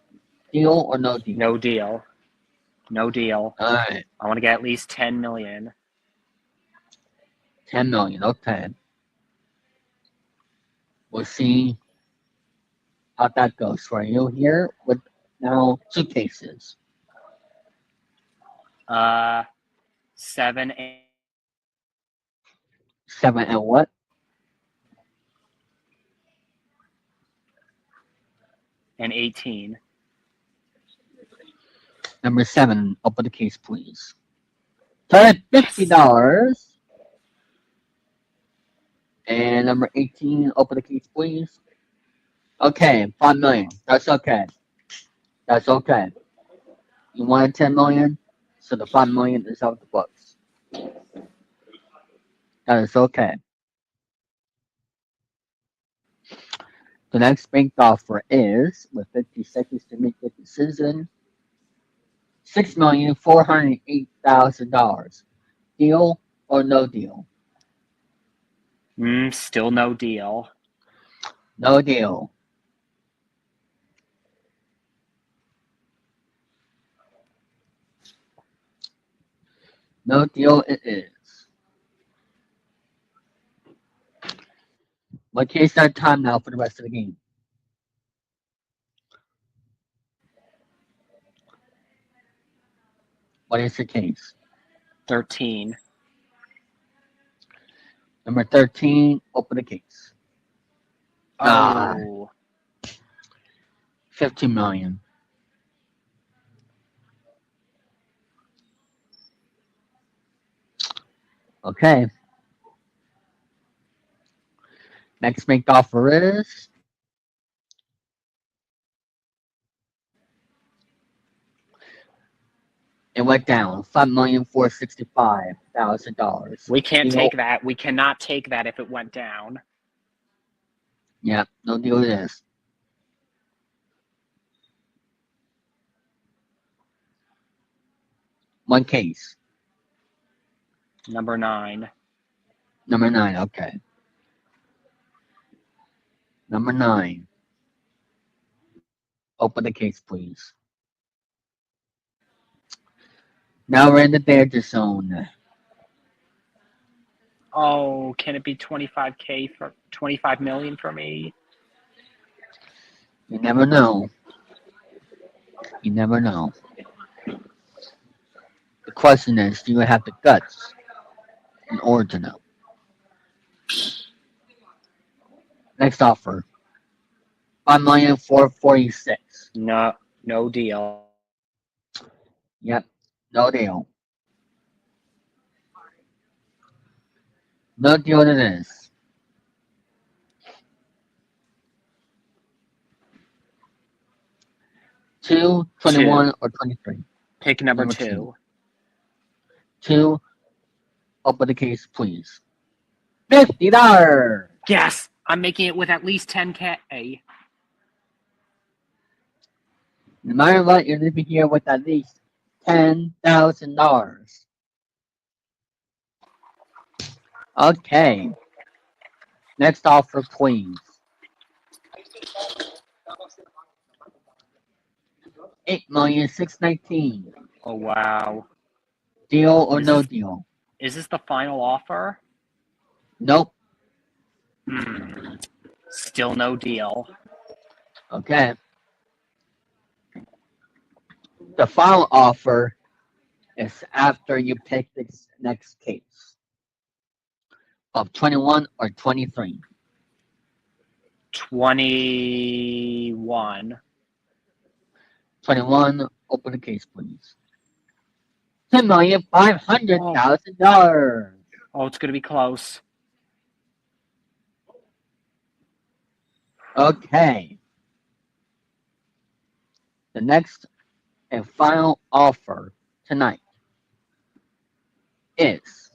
Deal or no deal? No deal. No deal. All right, I want to get at least 10 million. 10 million. Okay, we'll see how that goes for you here with now 2 cases. 7 7 and what? and 18. Number 7, open the case, please. $50. And number 18, open the case, please. Okay, 5 million. That's okay. That's okay. You wanted 10 million, so the 5 million is out the books. That is okay. The next banked offer is, with 50 seconds to make the decision, $6,408,000. Deal or no deal? Still no deal. No deal. No deal it is. What case start time now for the rest of the game? What is the case? 13. Number 13, open the case. Oh. 15 million. Okay. Next banked offer is it went down $5,465,000. We can't Deal. take that. We cannot take that if it went down. Yeah, no deal it is. One case. Number 9. Number 9, okay. Number 9. Open the case, please. Now we're in the danger zone. Oh, can it be 25K for 25 million for me? You never know. You never know. The question is, do you have the guts in order to know? Next offer. 5,446,000. No deal. Yep, no deal. No deal it is. Two, 21, or 23. Pick number Number 2. 2, open the case, please. $50. Yes, I'm making it with at least 10K. No matter what, you're leaving here with at least $10,000. Okay. Next offer, please. 8,619,000. Oh wow. Deal or no deal? Is this the final offer? Nope. Still no deal. Okay. The final offer is after you pick this next case of 21 or 23. 21. 21, open the case, please. $10,500,000. Oh, it's gonna be close. Okay. The next and final offer tonight is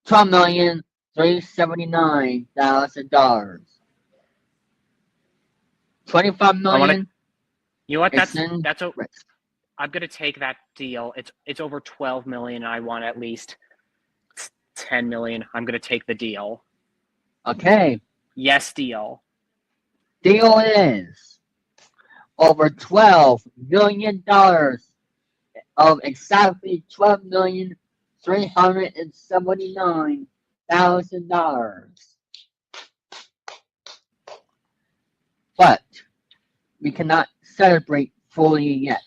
$12,379,000. 25 million. You know what? It's in That's a. risk. I'm gonna take that deal. It's over 12 million. I want at least 10 million. I'm gonna take the deal. Okay. Yes, deal. Deal is over $12 million of exactly $12,379,000. But we cannot celebrate fully yet.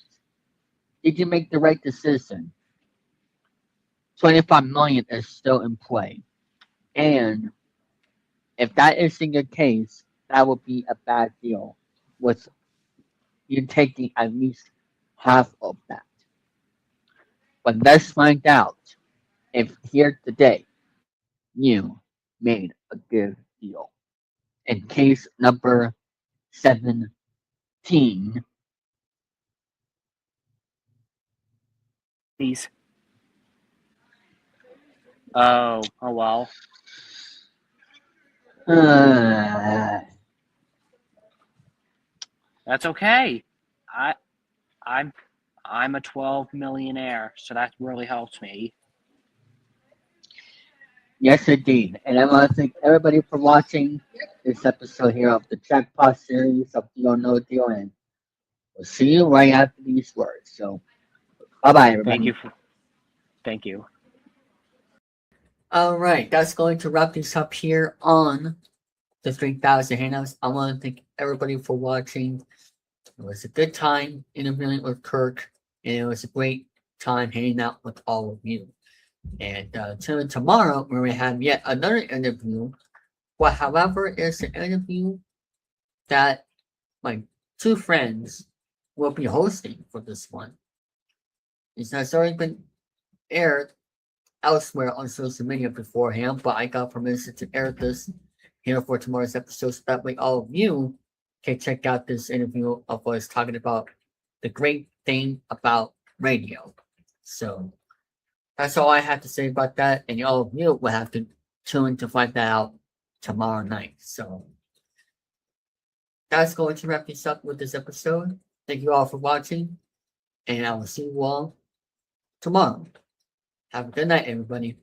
Did you make the right decision? 25 million is still in play. And if that isn't the case, that would be a bad deal with you taking at least half of that. But let's find out if here today you made a good deal. In case number 17, Please. Oh well. That's okay. I I'm I'm a 12 millionaire, so that really helps me. yes, indeed. And I want to thank everybody for watching this episode here of the Jackpot series of Deal No Deal. And we'll see you right after these words. So, bye bye, everybody. Thank you. All right, that's going to wrap this up here on the 3000 Hangouts. I want to thank everybody for watching. It was a good time interviewing with Kirk, and it was a great time hanging out with all of you. And tomorrow, we're going to have yet another interview. But however, it's an interview that my two friends will be hosting for this one. It's already been aired elsewhere on social media beforehand, but I got permission to air this here for tomorrow's episode, so that way all of you can check out this interview of us talking about the great thing about radio. So that's all I have to say about that, and all of you will have to tune to find that out tomorrow night. So that's going to wrap this up with this episode. Thank you all for watching, and I will see you all tomorrow. Have a good night, everybody.